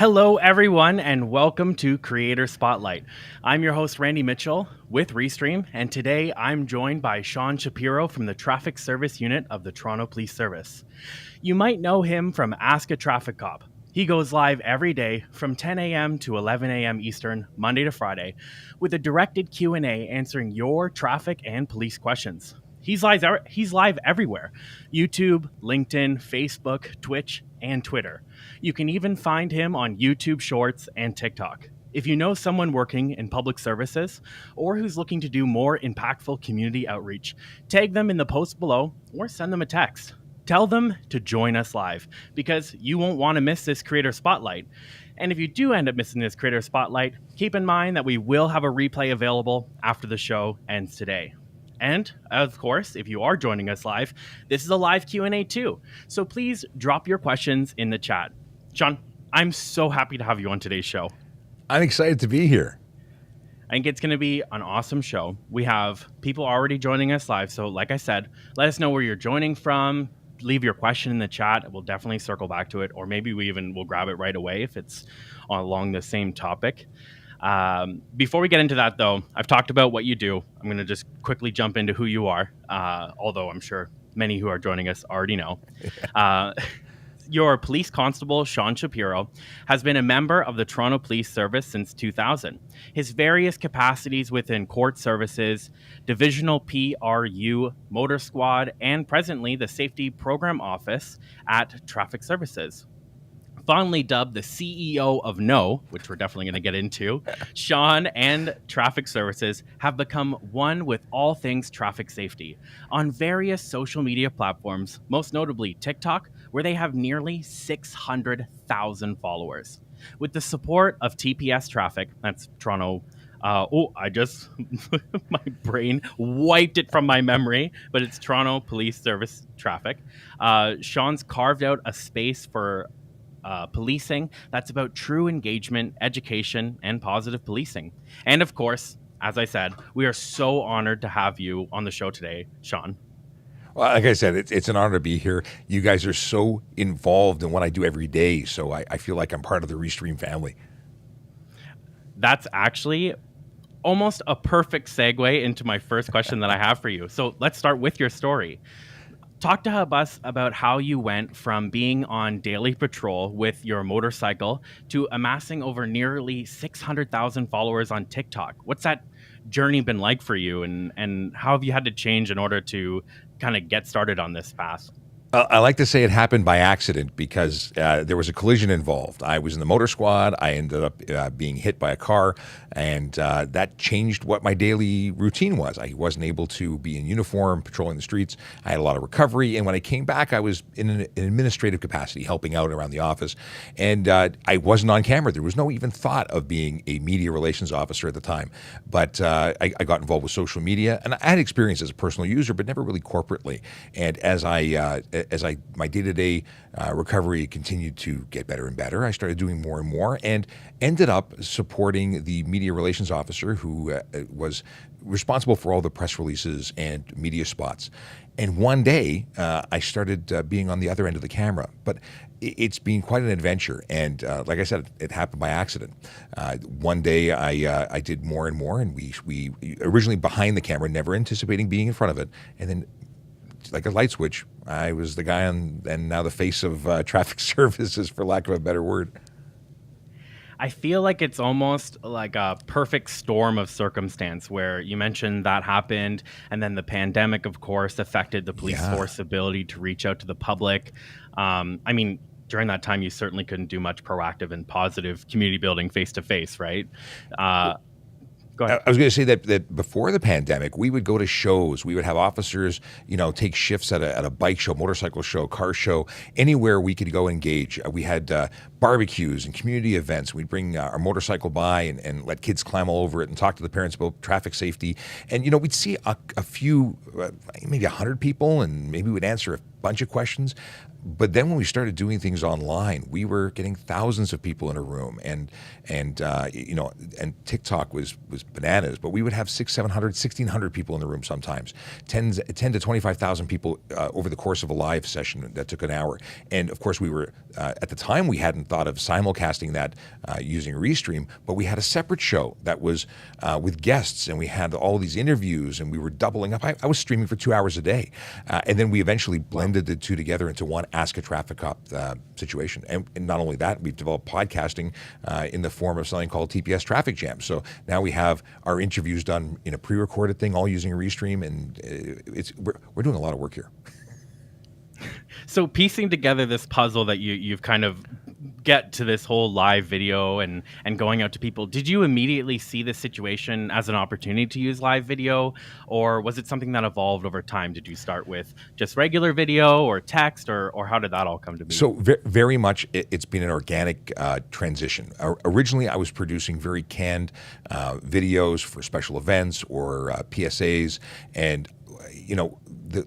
Hello, everyone, and welcome to Creator Spotlight. I'm your host, Randy Mitchell, with Restream, and today I'm joined by Sean Shapiro from the Traffic Service Unit of the Toronto Police Service. You might know him from Ask a Traffic Cop. He goes live every day from 10 a.m. to 11 a.m. Eastern, Monday to Friday, with a directed Q&A answering your traffic and police questions. He's live everywhere: YouTube, LinkedIn, Facebook, Twitch, and Twitter. You can even find him on YouTube Shorts and TikTok. If you know someone working in public services or who's looking to do more impactful community outreach, tag them in the post below or send them a text. Tell them to join us live because you won't want to miss this Creator Spotlight. And if you do end up missing this Creator Spotlight, keep in mind that we will have a replay available after the show ends today. And, of course, if you are joining us live, this is a live Q&A too. So please drop your questions in the chat. Sean, I'm so happy to have you on today's show. I'm excited to be here. I think it's going to be an awesome show. We have people already joining us live. So like I said, let us know where you're joining from. Leave your question in the chat. We'll definitely circle back to it. Or maybe we'll grab it right away if it's along the same topic. Before we get into that, though, I've talked about what you do. I'm going to just quickly jump into who you are, although I'm sure many who are joining us already know. Your police constable, Sean Shapiro, has been a member of the Toronto Police Service since 2000. His various capacities within court services, divisional PRU, motor squad, and presently the safety program office at Traffic Services. Fondly dubbed the CEO of No, which we're definitely going to get into, Sean and Traffic Services have become one with all things traffic safety on various social media platforms, most notably TikTok, where they have nearly 600,000 followers. With the support of TPS Traffic, that's Toronto. My brain wiped it from my memory, but it's Toronto Police Service Traffic. Sean's carved out a space for policing that's about true engagement, education, and positive policing. And of course, as I said, we are so honored to have you on the show today, Sean. Well, like I said, it's an honor to be here. You guys are so involved in what I do every day, so I feel like I'm part of the Restream family. That's actually almost a perfect segue into my first question that I have for you. So let's start with your story. Talk to us about how you went from being on daily patrol with your motorcycle to amassing over nearly 600,000 followers on TikTok. What's that journey been like for you, and how have you had to change in order to kind of get started on this path? I like to say it happened by accident because there was a collision involved. I was in the motor squad. I ended up being hit by a car, and that changed what my daily routine was. I wasn't able to be in uniform, patrolling the streets. I had a lot of recovery, and when I came back, I was in an administrative capacity, helping out around the office, and I wasn't on camera. There was no even thought of being a media relations officer at the time, but I got involved with social media, and I had experience as a personal user, but never really corporately. And as my day-to-day recovery continued to get better and better, I started doing more and more and ended up supporting the media relations officer who was responsible for all the press releases and media spots. And one day, I started being on the other end of the camera. But it's been quite an adventure. And like I said, it happened by accident. One day, I did more and more, and we originally behind the camera, never anticipating being in front of it. And then like a light switch, I was the guy and now the face of traffic services, for lack of a better word. I feel like it's almost like a perfect storm of circumstance where you mentioned that happened, and then the pandemic, of course, affected the police force ability to reach out to the public. I mean, during that time, you certainly couldn't do much proactive and positive community building face-to-face, right? Go ahead. I was going to say that before the pandemic, we would go to shows. We would have officers, take shifts at a bike show, motorcycle show, car show, anywhere we could go engage. We had barbecues and community events. We'd bring our motorcycle by and let kids climb all over it and talk to the parents about traffic safety. And, we'd see a few, maybe 100 people, and maybe we'd answer a bunch of questions. But then when we started doing things online, we were getting thousands of people in a room, and TikTok was bananas. But we would have 600, 700, 1,600 people in the room sometimes, 10 to 25,000 people over the course of a live session that took an hour. And of course, we were at the time we hadn't thought of simulcasting that using Restream, but we had a separate show that was with guests, and we had all these interviews, and we were doubling up. I was streaming for 2 hours a day, and then we eventually blended the two together into one Ask a Traffic Cop situation. And not only that, we've developed podcasting in the form of something called TPS Traffic Jam. So now we have our interviews done in a pre-recorded thing, all using Restream, and we're doing a lot of work here. So piecing together this puzzle that you've kind of get to this whole live video and going out to people, did you immediately see the situation as an opportunity to use live video, or was it something that evolved over time? Did you start with just regular video or text, or how did that all come to be? So very much it's been an organic transition. Originally, I was producing very canned videos for special events or PSAs, and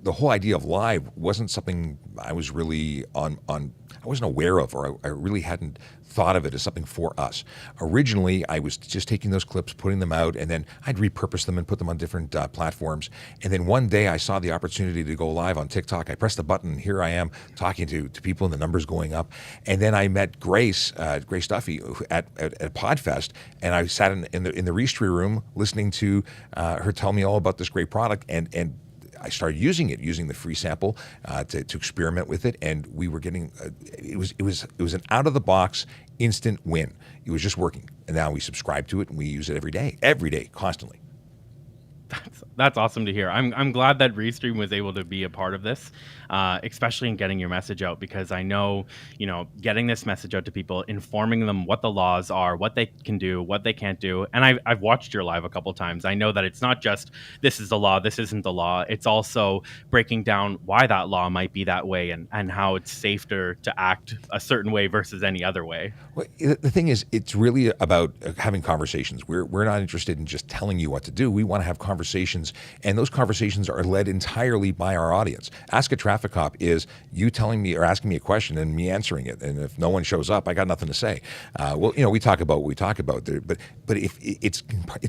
the whole idea of live wasn't something I was really I wasn't aware of, or I really hadn't thought of it as something for us. Originally, I was just taking those clips, putting them out, and then I'd repurpose them and put them on different platforms. And then one day I saw the opportunity to go live on TikTok. I pressed the button, and here I am talking to people, and the numbers going up. And then I met Grace Duffy at Podfest, and I sat in the Restream room listening to her tell me all about this great product, and I started using the free sample to experiment with it, and we were getting it was an out of the box instant win. It was just working, and now we subscribe to it and we use it every day, constantly. That's awesome to hear. I'm glad that Restream was able to be a part of this, especially in getting your message out, because I know, getting this message out to people, informing them what the laws are, what they can do, what they can't do. And I've watched your live a couple times. I know that it's not just this is the law, this isn't the law. It's also breaking down why that law might be that way, and how it's safer to act a certain way versus any other way. Well, the thing is, it's really about having conversations. We're not interested in just telling you what to do. We want to have conversations, and those conversations are led entirely by our audience. Ask a Traffic Cop is you telling me or asking me a question and me answering it. And if no one shows up, I got nothing to say. We talk about what we talk about there, but if it's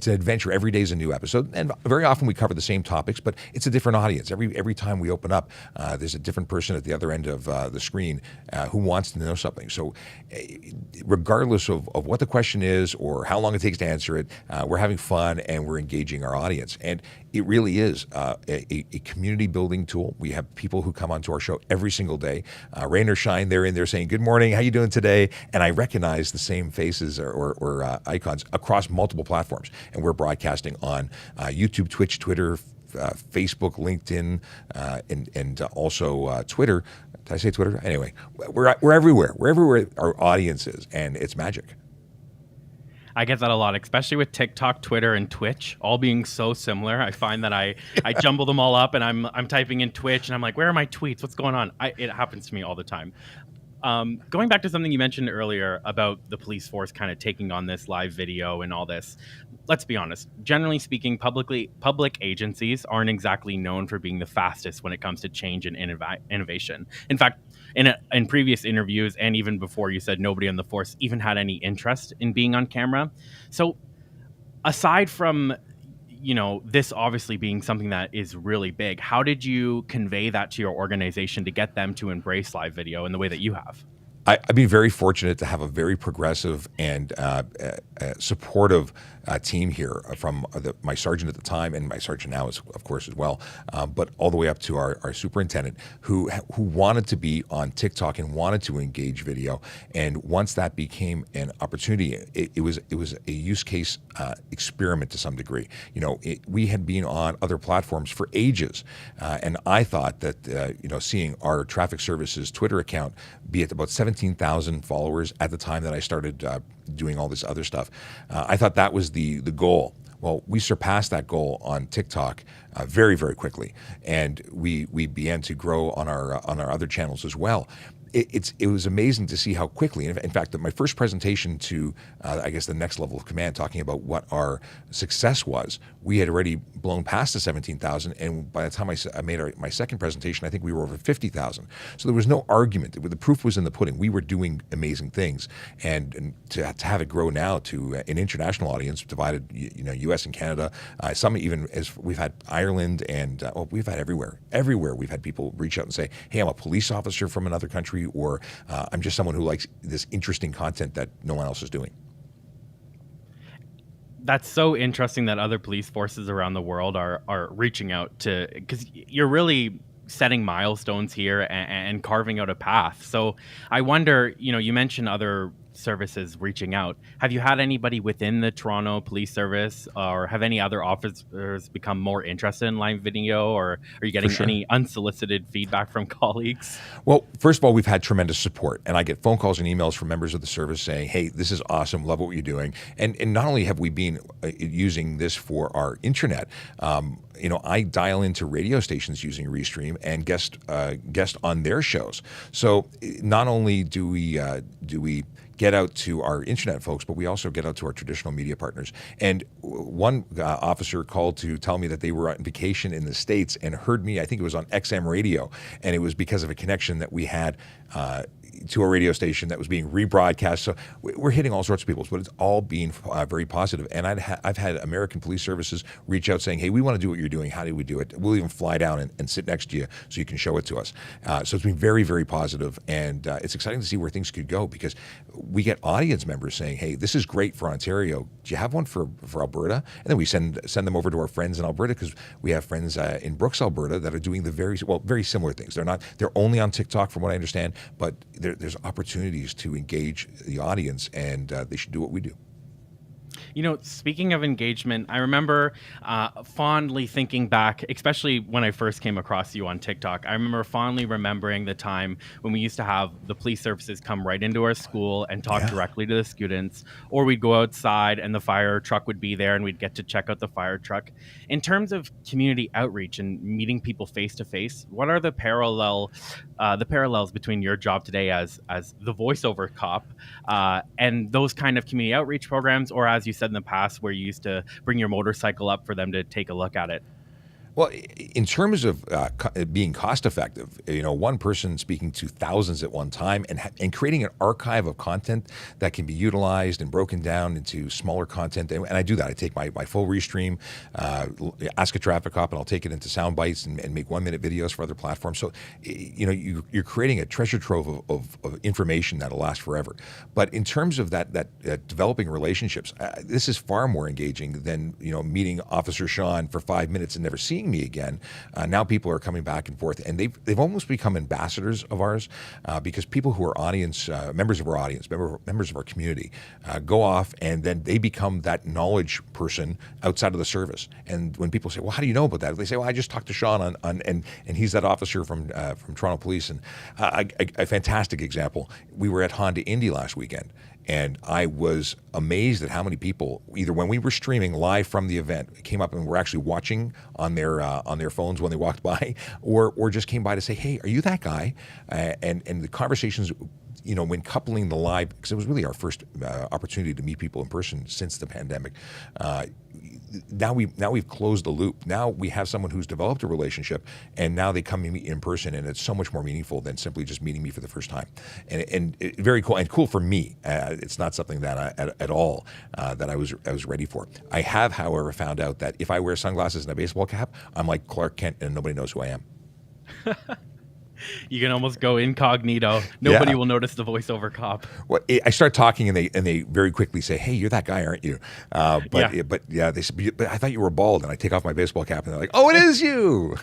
an adventure. Every day is a new episode, and very often we cover the same topics, but it's a different audience. Every time we open up, there's a different person at the other end of the screen who wants to know something. So regardless of what the question is or how long it takes to answer it, we're having fun and we're engaging our audience. And it really is a community building tool. We have people who come onto our show every single day, rain or shine. They're in there saying, "Good morning, how you doing today?" And I recognize the same faces or icons across multiple platforms. And we're broadcasting on YouTube, Twitch, Twitter, Facebook, LinkedIn, and also Twitter. Did I say Twitter? Anyway, we're everywhere. We're everywhere our audience is, and it's magic. I get that a lot, especially with TikTok, Twitter, and Twitch all being so similar. I find that I jumble them all up, and I'm typing in Twitch, and I'm like, where are my tweets? What's going on? It happens to me all the time. Going back to something you mentioned earlier about the police force kind of taking on this live video and all this, let's be honest. Generally speaking, public agencies aren't exactly known for being the fastest when it comes to change and innovation. In fact, in previous interviews and even before, you said nobody on the force even had any interest in being on camera. So aside from this obviously being something that is really big, how did you convey that to your organization to get them to embrace live video in the way that you have? I've been very fortunate to have a very progressive and supportive team here, from my sergeant at the time and my sergeant now, of course, as well, but all the way up to our superintendent, who wanted to be on TikTok and wanted to engage video. And once that became an opportunity, it was a use case experiment to some degree. We had been on other platforms for ages, and I thought that seeing our traffic services Twitter account be at about 17,000 followers at the time that I started doing all this other stuff, I thought that was the goal. Well, we surpassed that goal on TikTok very, very quickly, and we began to grow on our other channels as well. It was amazing to see how quickly. In fact, my first presentation to, I guess, the next level of command, talking about what our success was, we had already blown past the 17,000, and by the time I made my second presentation, I think we were over 50,000. So there was no argument. The proof was in the pudding. We were doing amazing things, and to have it grow now to an international audience, divided, U.S. and Canada, some even as we've had Ireland, and we've had everywhere. Everywhere we've had people reach out and say, "Hey, I'm a police officer from another country or I'm just someone who likes this interesting content that no one else is doing. That's so interesting that other police forces around the world are reaching out to, because you're really setting milestones here and carving out a path. So I wonder, you mentioned other services reaching out. Have you had anybody within the Toronto Police Service, or have any other officers become more interested in live video, or are you getting any unsolicited feedback from colleagues? Well, first of all, we've had tremendous support, and I get phone calls and emails from members of the service saying, hey, this is awesome, love what you're doing. And not only have we been using this for our intranet, I dial into radio stations using Restream and guest on their shows. So not only do we get out to our internet folks, but we also get out to our traditional media partners. And one officer called to tell me that they were on vacation in the States and heard me, I think it was on XM radio, and it was because of a connection that we had to a radio station that was being rebroadcast. So we're hitting all sorts of people, but it's all being very positive. And I've had American Police Services reach out saying, hey, we want to do what you're doing. How do we do it? We'll even fly down and sit next to you so you can show it to us. So it's been very, very positive, and it's exciting to see where things could go, because we get audience members saying, hey, this is great for Ontario. Do you have one for Alberta? And then we send them over to our friends in Alberta, because we have friends in Brooks, Alberta, that are doing the very similar things. They're only on TikTok from what I understand, but there's opportunities to engage the audience, and they should do what we do. Speaking of engagement, I remember fondly thinking back, especially when I first came across you on TikTok. I remember fondly remembering the time when we used to have the police services come right into our school and talk directly to the students, or we'd go outside and the fire truck would be there and we'd get to check out the fire truck. In terms of community outreach and meeting people face to face, what are the parallels between your job today as the voiceover cop and those kind of community outreach programs, or as you said in the past, where you used to bring your motorcycle up for them to take a look at it? Well, in terms of being cost effective, one person speaking to thousands at one time and creating an archive of content that can be utilized and broken down into smaller content. And I do that. I take my full Restream, Ask a Traffic Cop, and I'll take it into sound bites and make 1-minute videos for other platforms. So, you're creating a treasure trove of information that'll last forever. But in terms of that developing relationships, this is far more engaging than, meeting Officer Sean for 5 minutes and never seeing me again. Now people are coming back and forth, and they've almost become ambassadors of ours, because people who are members of our audience, members of our community, go off and then they become that knowledge person outside of the service. And when people say, well, how do you know about that? They say, well, I just talked to Sean and he's that officer from Toronto Police. And a fantastic example, we were at Honda Indy last weekend, and I was amazed at how many people, either when we were streaming live from the event, came up and were actually watching on their phones when they walked by, or just came by to say, hey, are you that guy? And the conversations, when coupling the live, because it was really our first opportunity to meet people in person since the pandemic. Now we've closed the loop. Now we have someone who's developed a relationship, and now they come and meet in person, and it's so much more meaningful than simply just meeting me for the first time. And very cool, and cool for me. It's not something that at all that I was ready for. I have, however, found out that if I wear sunglasses and a baseball cap, I'm like Clark Kent, and nobody knows who I am. You can almost go incognito. Nobody will notice the voiceover cop. Well, I start talking, and they very quickly say, "Hey, you're that guy, aren't you?" But they said, "But I thought you were bald." And I take off my baseball cap, and they're like, "Oh, it is you."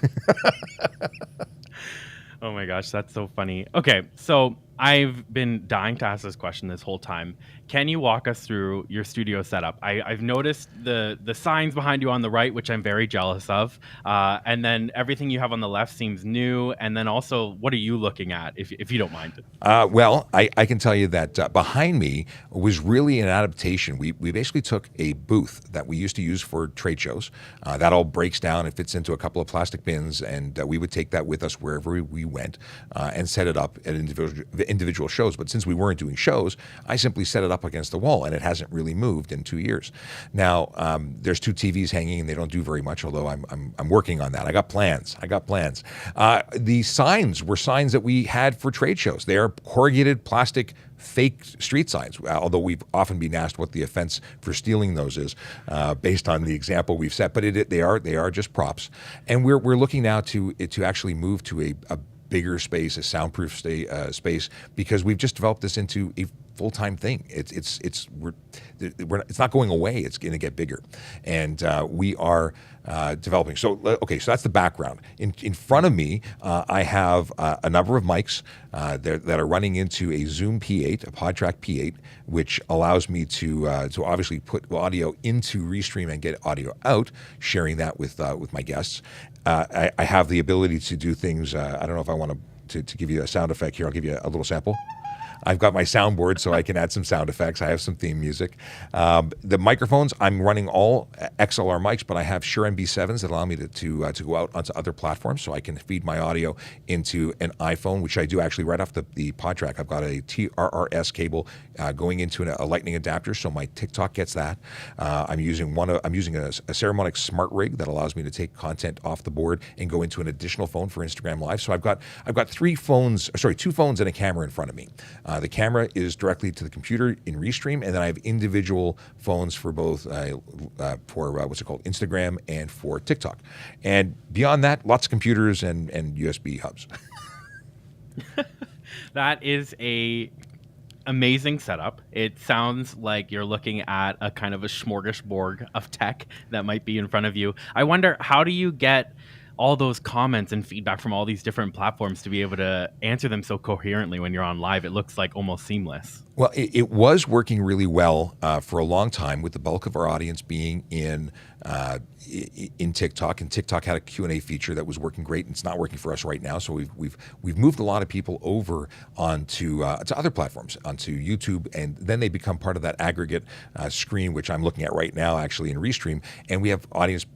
Oh my gosh, that's so funny. Okay, so I've been dying to ask this question this whole time. Can you walk us through your studio setup? I've noticed the signs behind you on the right, which I'm very jealous of. And then everything you have on the left seems new. And then also, what are you looking at, if you don't mind? Well, I can tell you that behind me was really an adaptation. We basically took a booth that we used to use for trade shows. That all breaks down and fits into a couple of plastic bins. And we would take that with us wherever we went and set it up at individual shows. But since we weren't doing shows, I simply set it up against the wall, and it hasn't really moved in 2 years. Now, there's 2 TVs hanging, and they don't do very much, although I'm working on that. I got plans. The signs were signs that we had for trade shows. They are corrugated plastic fake street signs, although we've often been asked what the offense for stealing those is, based on the example we've set. But they are just props, and we're looking now to actually move to a bigger space, a soundproof space, because we've just developed this into a full-time thing. It's not going away. It's going to get bigger, and we are developing. So okay, so that's the background. In front of me, I have a number of mics that are running into a Zoom P8, a PodTrack P8, which allows me to obviously put audio into Restream and get audio out, sharing that with my guests. I have the ability to do things. I don't know if I want to give you a sound effect here. I'll give you a little sample. I've got my soundboard so I can add some sound effects. I have some theme music. The microphones, I'm running all XLR mics, but I have Shure MB7s that allow me to go out onto other platforms, so I can feed my audio into an iPhone, which I do actually right off the PodTrack. I've got a TRRS cable going into a lightning adapter, so my TikTok gets that. I'm using a Ceramonic Smart Rig that allows me to take content off the board and go into an additional phone for Instagram Live. So I've got two phones and a camera in front of me. The camera is directly to the computer in Restream, and then I have individual phones for both Instagram and for TikTok. And beyond that, lots of computers and USB hubs. That is a amazing setup. It sounds like you're looking at a kind of a smorgasbord of tech that might be in front of you. I wonder, how do you get all those comments and feedback from all these different platforms to be able to answer them so coherently when you're on live? It looks like almost seamless. Well, it was working really well for a long time, with the bulk of our audience being in TikTok, and TikTok had a Q&A feature that was working great, and it's not working for us right now. So we've moved a lot of people over onto to other platforms, onto YouTube, and then they become part of that aggregate screen, which I'm looking at right now, actually in Restream, and we have audience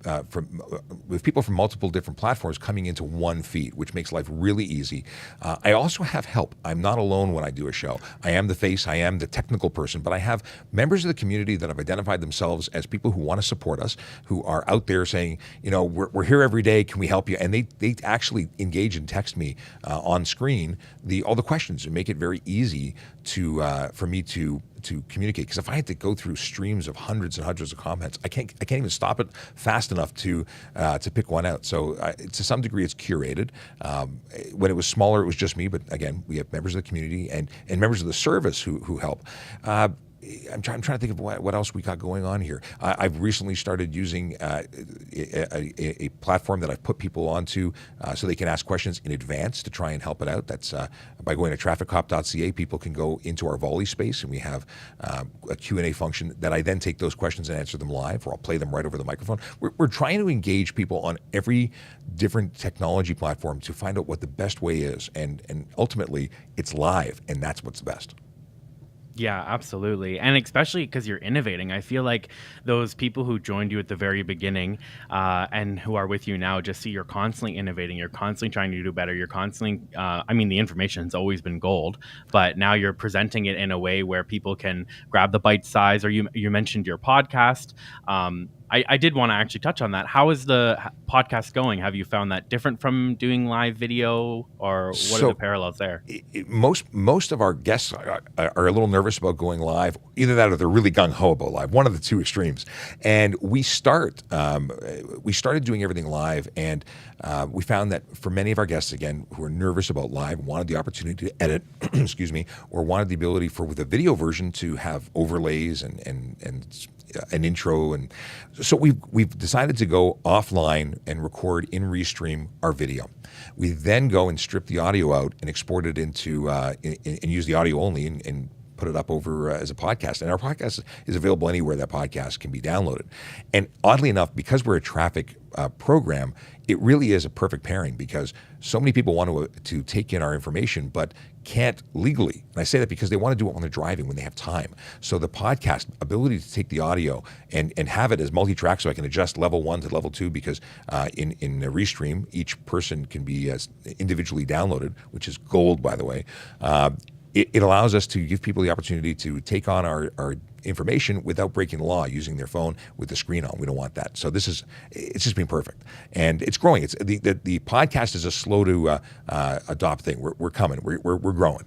with people from multiple different platforms coming into one feed, which makes life really easy. I also have help. I'm not alone when I do a show. I am the face. I am the technical person, but I have members of the community that have identified themselves as people who want to support us, who are out there saying, we're here every day. Can we help you? And they actually engage and text me on screen all the questions, and make it very easy for me to communicate. Because if I had to go through streams of hundreds and hundreds of comments, I can't even stop it fast enough to pick one out. So to some degree, it's curated. When it was smaller, it was just me. But again, we have members of the community and members of the service who help. I'm trying to think of what else we got going on here. I've recently started using a platform that I've put people onto so they can ask questions in advance to try and help it out. That's by going to trafficcop.ca, people can go into our Volley space, and we have a Q&A function that I then take those questions and answer them live, or I'll play them right over the microphone. We're trying to engage people on every different technology platform to find out what the best way is, and ultimately it's live, and that's what's the best. Yeah, absolutely. And especially because you're innovating. I feel like those people who joined you at the very beginning and who are with you now just see you're constantly innovating. You're constantly trying to do better. You're constantly, the information's always been gold, but now you're presenting it in a way where people can grab the bite size. Or you mentioned your podcast. I did want to actually touch on that. How is the podcast going? Have you found that different from doing live video, or what are the parallels there? Most of our guests are a little nervous about going live. Either that, or they're really gung-ho about live. One of the two extremes. And we started doing everything live, and we found that for many of our guests, again, who are nervous about live, wanted the opportunity to edit, excuse me, or wanted the ability for, with a video version, to have overlays and an intro, and so we've decided to go offline and record in Restream our video. We then go and strip the audio out and export it into and use the audio only, and put it up over as a podcast. And our podcast is available anywhere that podcast can be downloaded. And oddly enough, because we're a traffic program, it really is a perfect pairing, because so many people want to take in our information but can't legally. And I say that because they want to do it when they're driving, when they have time. So the podcast ability to take the audio and have it as multi-track, so I can adjust level 1 to level 2, because in a Restream, each person can be individually downloaded, which is gold, by the way. It allows us to give people the opportunity to take on our information without breaking the law, using their phone with the screen on. We don't want that. So it's just been perfect, and it's growing. It's the podcast is a slow to adopt thing. We're coming. We're growing.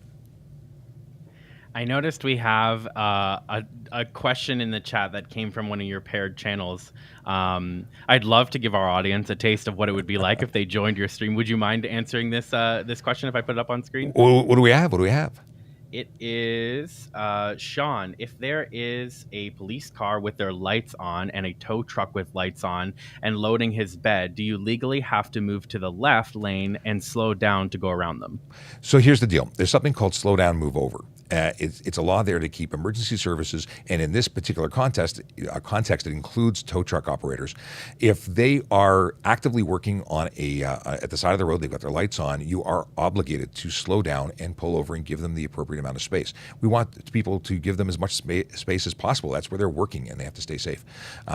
I noticed we have a question in the chat that came from one of your paired channels. I'd love to give our audience a taste of what it would be like if they joined your stream. Would you mind answering this question if I put it up on screen? What do we have? What do we have? It is Sean. If there is a police car with their lights on and a tow truck with lights on and loading his bed, do you legally have to move to the left lane and slow down to go around them? So here's the deal. There's something called slow down, move over. It's a law there to keep emergency services, and in this particular context, it includes tow truck operators. If they are actively working on at the side of the road, they've got their lights on, you are obligated to slow down and pull over and give them the appropriate amount of space. We want people to give them as much space as possible. That's where they're working, and they have to stay safe.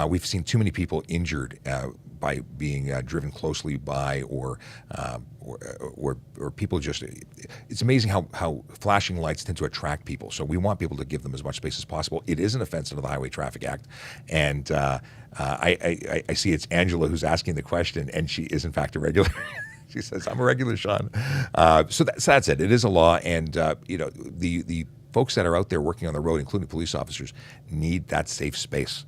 We've seen too many people injured by being driven closely by or people just. It's amazing how flashing lights tend to attract people. So we want people to give them as much space as possible. It is an offense under the Highway Traffic Act, and I see it's Angela who's asking the question, and she is in fact a regular. She says, "I'm a regular, Sean." So that's it. It is a law, and the folks that are out there working on the road, including police officers, need that safe space.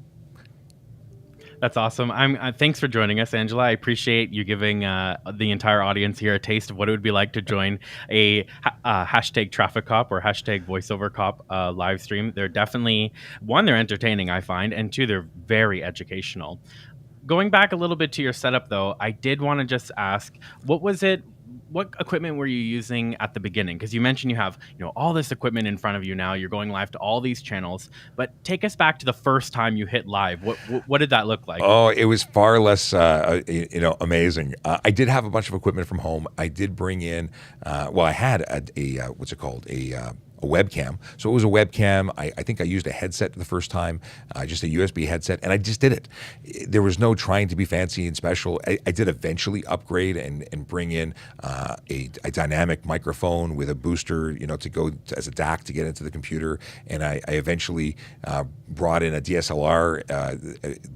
That's awesome. Thanks for joining us, Angela. I appreciate you giving the entire audience here a taste of what it would be like to join a hashtag traffic cop or hashtag voiceover cop live stream. They're definitely, one, they're entertaining, I find, and two, they're very educational. Going back a little bit to your setup, though, I did want to just ask, what equipment were you using at the beginning? Because you mentioned you have, all this equipment in front of you now. You're going live to all these channels. But take us back to the first time you hit live. What did that look like? Oh, it was far less, amazing. I did have a bunch of equipment from home. I did bring in, I had a what's it called? A webcam. So it was a webcam. I think I used a headset the first time, just a USB headset, and I just did it. There was no trying to be fancy and special. I did eventually upgrade and bring in a dynamic microphone with a booster, to go as a DAC to get into the computer. And I eventually brought in a DSLR,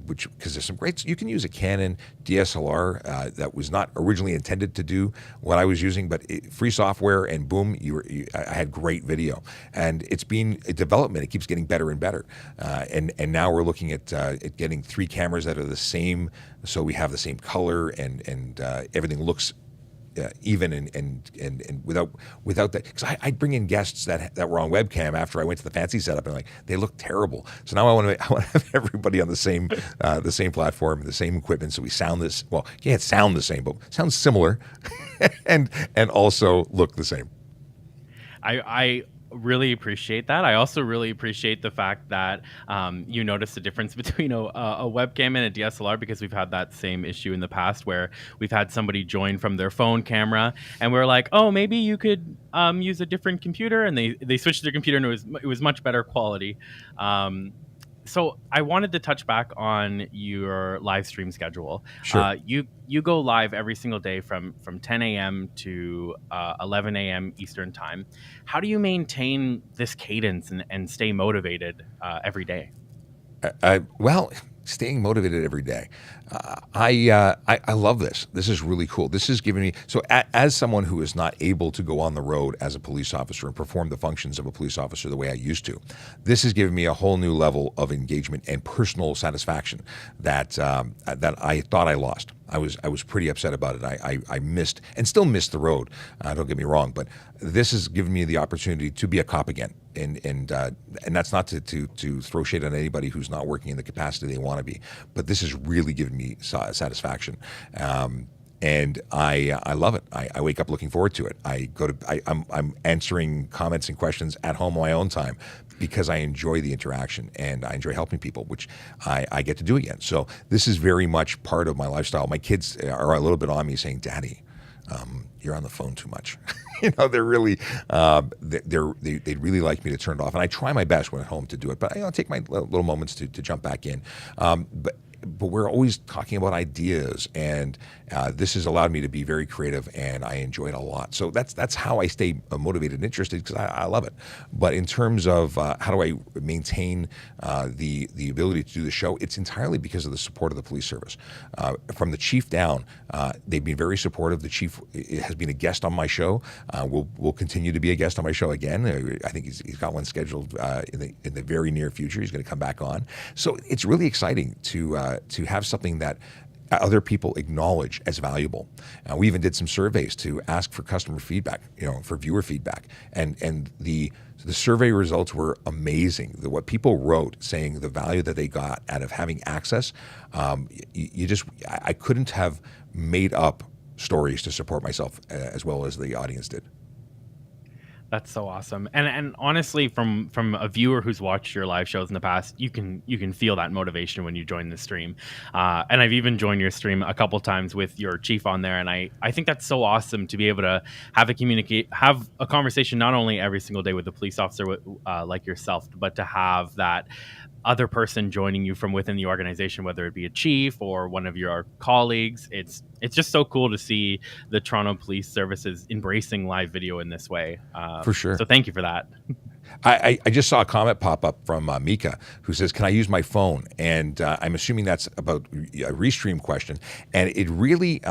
because there's some great, you can use a Canon DSLR that was not originally intended to do what I was using, but free software, and boom, I had great video. And it's been a development. It keeps getting better and better. And now we're looking at getting 3 cameras that are the same, so we have the same color and everything looks even and without that. Because I'd bring in guests that were on webcam after I went to the fancy setup, and they look terrible. So now I want to have everybody on the same platform, the same equipment, so we sound this. Well, you can't sound the same, but sound similar, and also look the same. I really appreciate that. I also really appreciate the fact that you noticed the difference between a webcam and a DSLR, because we've had that same issue in the past where we've had somebody join from their phone camera and we're like, oh, maybe you could use a different computer, and they switched their computer and it was much better quality. So I wanted to touch back on your live stream schedule. Sure. You go live every single day from 10 a.m. to 11 a.m. Eastern time. How do you maintain this cadence and stay motivated every day? Staying motivated every day. I love this. This is really cool. This is giving me, so as someone who is not able to go on the road as a police officer and perform the functions of a police officer the way I used to, this has given me a whole new level of engagement and personal satisfaction that I thought I lost. I was pretty upset about it. I missed and still miss the road. Don't get me wrong, but this has given me the opportunity to be a cop again, and that's not to throw shade on anybody who's not working in the capacity they want to be, but this has really given me satisfaction. And I love it. I wake up looking forward to it. I'm answering comments and questions at home on my own time because I enjoy the interaction and I enjoy helping people, which I get to do again. So this is very much part of my lifestyle. My kids are a little bit on me saying, "Daddy, you're on the phone too much." They're really, they'd really like me to turn it off. And I try my best when at home to do it, but I take my little moments to jump back in. But but we're always talking about ideas, and this has allowed me to be very creative, and I enjoy it a lot. So that's how I stay motivated and interested, because I love it. But in terms of how do I maintain the ability to do the show, it's entirely because of the support of the police service. From the chief down, they've been very supportive. The chief has been a guest on my show. Will continue to be a guest on my show again. I think he's got one scheduled in the very near future. He's going to come back on. So it's really exciting to have something that other people acknowledge as valuable. We even did some surveys to ask for customer feedback, for viewer feedback, and the survey results were amazing. What people wrote, saying the value that they got out of having access, I couldn't have made up stories to support myself as well as the audience did. That's so awesome. And honestly, from a viewer who's watched your live shows in the past, you can feel that motivation when you join the stream. And I've even joined your stream a couple times with your chief on there, and I think that's so awesome to be able to have a conversation not only every single day with a police officer like yourself, but to have that other person joining you from within the organization, whether it be a chief or one of your colleagues. It's just so cool to see the Toronto Police Services embracing live video in this way. For sure. So thank you for that. I just saw a comment pop up from Mika, who says, "Can I use my phone?" And I'm assuming that's about a Restream question. And it really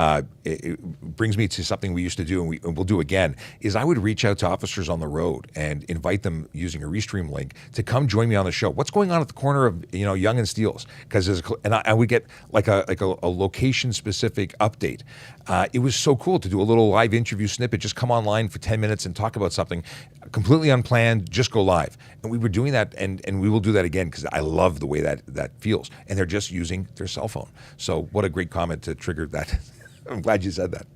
it brings me to something we used to do, and we'll do again, is I would reach out to officers on the road and invite them using a Restream link to come join me on the show. What's going on at the corner of Yonge and Steeles? Because I would get like a location specific update. It was so cool to do a little live interview snippet. Just come online for 10 minutes and talk about something completely unplanned. Just go live. And we were doing that, and we will do that again, because I love the way that feels. And they're just using their cell phone. So what a great comment to trigger that. I'm glad you said that.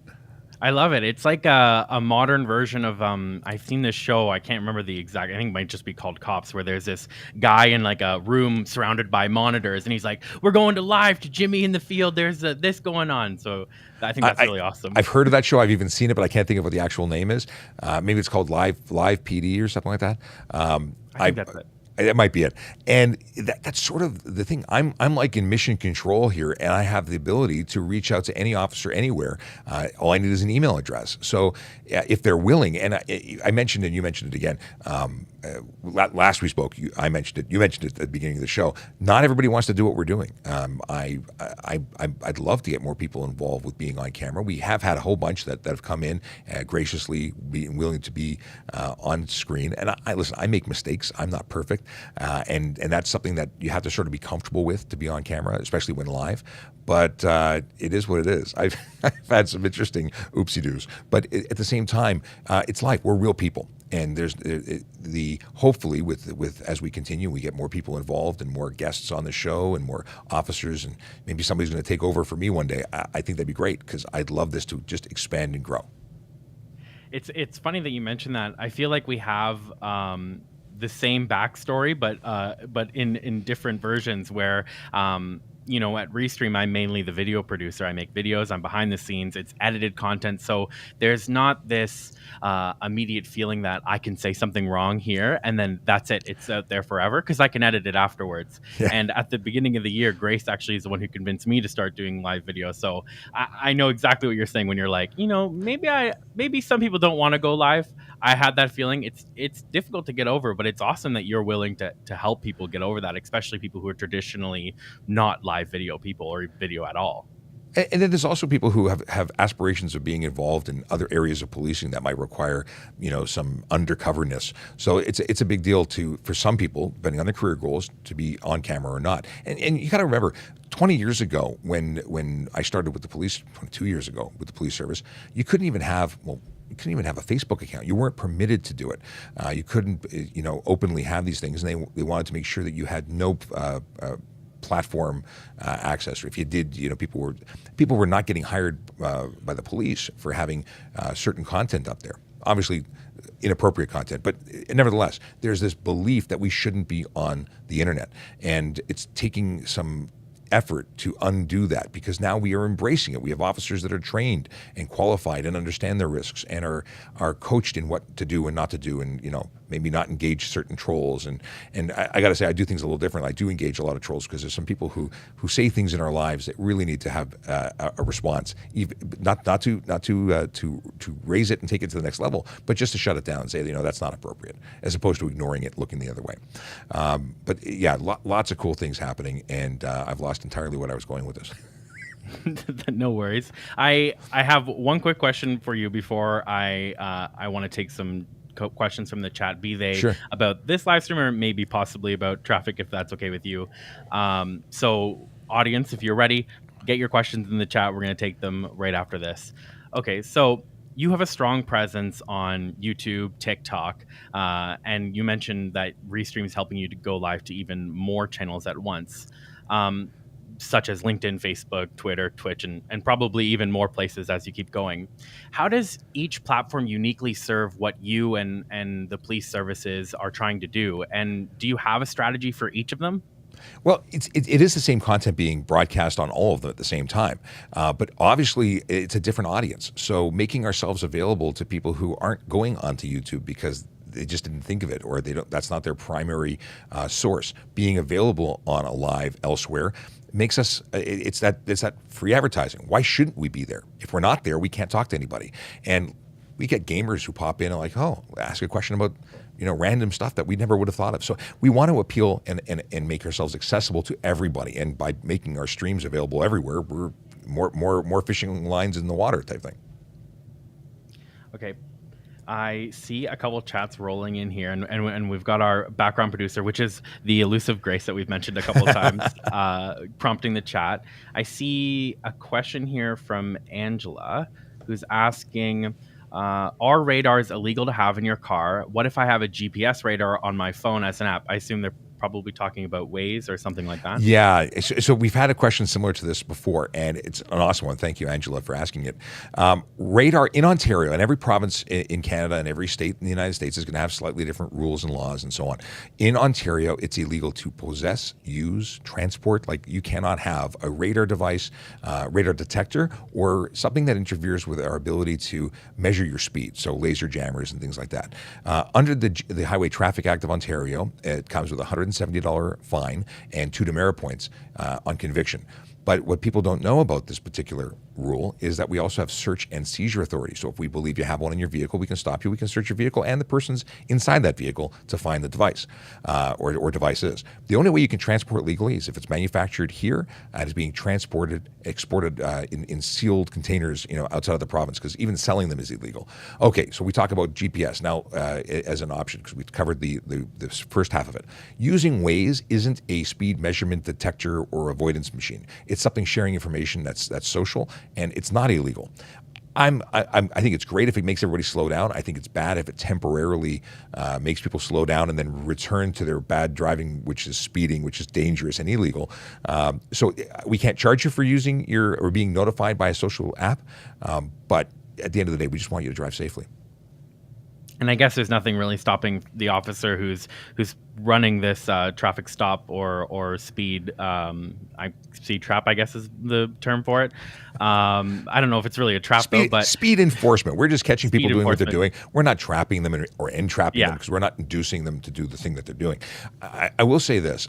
I love it. It's like a modern version of I've seen this show. I can't remember the exact. I think it might just be called Cops, where there's this guy in like a room surrounded by monitors, and he's like, "We're going to live to Jimmy in the field. There's this going on." So I think that's really awesome. I've heard of that show. I've even seen it, but I can't think of what the actual name is. Maybe it's called Live PD or something like that. I think that's it. That might be it. And that's sort of the thing. I'm like in mission control here, and I have the ability to reach out to any officer anywhere. All I need is an email address. So if they're willing, and I mentioned it, and you mentioned it again. Last we spoke, I mentioned it. You mentioned it at the beginning of the show. Not everybody wants to do what we're doing. I'd love to get more people involved with being on camera. We have had a whole bunch that have come in graciously being willing to be on screen. And listen, I make mistakes. I'm not perfect. And that's something that you have to sort of be comfortable with to be on camera, especially when live. But it is what it is. I've had some interesting oopsie-doos. But at the same time, it's live. We're real people. And there's hopefully with as we continue, we get more people involved and more guests on the show and more officers, and maybe somebody's going to take over for me one day. I think that'd be great, because I'd love this to just expand and grow. It's funny that you mentioned that. I feel like we have the same backstory, but in different versions, where at Restream, I'm mainly the video producer. I make videos. I'm behind the scenes. It's edited content. So there's not this immediate feeling that I can say something wrong here and then that's it. It's out there forever, because I can edit it afterwards. Yeah. And at the beginning of the year, Grace actually is the one who convinced me to start doing live videos. So I know exactly what you're saying when you're like, maybe some people don't want to go live. I had that feeling. It's difficult to get over, but it's awesome that you're willing to help people get over that, especially people who are traditionally not live video people or video at all. And then there's also people who have aspirations of being involved in other areas of policing that might require, some undercoverness. So it's a big deal for some people, depending on their career goals, to be on camera or not. And you got to remember, 20 years ago, when I started with the police, 22 years ago with the police service, you couldn't even have a Facebook account. You weren't permitted to do it. You couldn't, openly have these things, and they wanted to make sure that you had no platform access. Or if you did, people were not getting hired by the police for having certain content up there. Obviously, inappropriate content, but nevertheless, there's this belief that we shouldn't be on the internet, and it's taking some effort to undo that, because now we are embracing it. We have officers that are trained and qualified and understand their risks and are coached in what to do and not to do. And maybe not engage certain trolls. And I got to say, I do things a little different. I do engage a lot of trolls because there's some people who say things in our lives that really need to have a response, even, not to raise it and take it to the next level, but just to shut it down and say, that's not appropriate, as opposed to ignoring it, looking the other way. But yeah, lots of cool things happening, and I've lost entirely what I was going with this. No worries. I have one quick question for you before I want to take some questions from the chat, be they Sure. about this live stream or maybe possibly about traffic, if that's okay with you. So audience, if you're ready, get your questions in the chat. We're going to take them right after this. Okay, so you have a strong presence on YouTube, TikTok, and you mentioned that Restream is helping you to go live to even more channels at once. Such as LinkedIn, Facebook, Twitter, Twitch, and probably even more places as you keep going. How does each platform uniquely serve what you and the police services are trying to do? And do you have a strategy for each of them? Well, it is the same content being broadcast on all of them at the same time, but obviously it's a different audience. So making ourselves available to people who aren't going onto YouTube because they just didn't think of it, or that's not their primary source, being available on a live elsewhere makes us, it's that free advertising. Why shouldn't we be there? If we're not there, we can't talk to anybody. And we get gamers who pop in and like, ask a question about, random stuff that we never would have thought of. So we want to appeal and make ourselves accessible to everybody. And by making our streams available everywhere, we're more fishing lines in the water type thing. Okay. I see a couple chats rolling in here, and we've got our background producer, which is the elusive Grace that we've mentioned a couple of times, prompting the chat. I see a question here from Angela, who's asking, are radars illegal to have in your car? What if I have a GPS radar on my phone as an app? I assume they're probably talking about Waze or something like that. Yeah. So we've had a question similar to this before, and it's an awesome one. Thank you, Angela, for asking it. Radar in Ontario, and every province in Canada and every state in the United States is going to have slightly different rules and laws and so on. In Ontario, it's illegal to possess, use, transport. Like, you cannot have a radar device, radar detector, or something that interferes with our ability to measure your speed. So laser jammers and things like that. Under the Highway Traffic Act of Ontario, it comes with $170 fine and 2 demerit points on conviction. But what people don't know about this particular rule is that we also have search and seizure authority. So if we believe you have one in your vehicle, we can stop you. We can search your vehicle and the person's inside that vehicle to find the device or devices. The only way you can transport legally is if it's manufactured here and is being exported in sealed containers, outside of the province, because even selling them is illegal. Okay, so we talk about GPS now as an option because we covered the first half of it. Using Waze isn't a speed measurement detector or avoidance machine. It's something sharing information that's social, and it's not illegal. I think it's great if it makes everybody slow down. I think it's bad if it temporarily makes people slow down and then return to their bad driving, which is speeding, which is dangerous and illegal. So we can't charge you for using or being notified by a social app, but at the end of the day, we just want you to drive safely. And I guess there's nothing really stopping the officer who's running this traffic stop or speed trap, I guess is the term for it. I don't know if it's really a trap though, but speed enforcement. We're just catching people doing what they're doing. We're not trapping them or entrapping them because we're not inducing them to do the thing that they're doing. I will say this: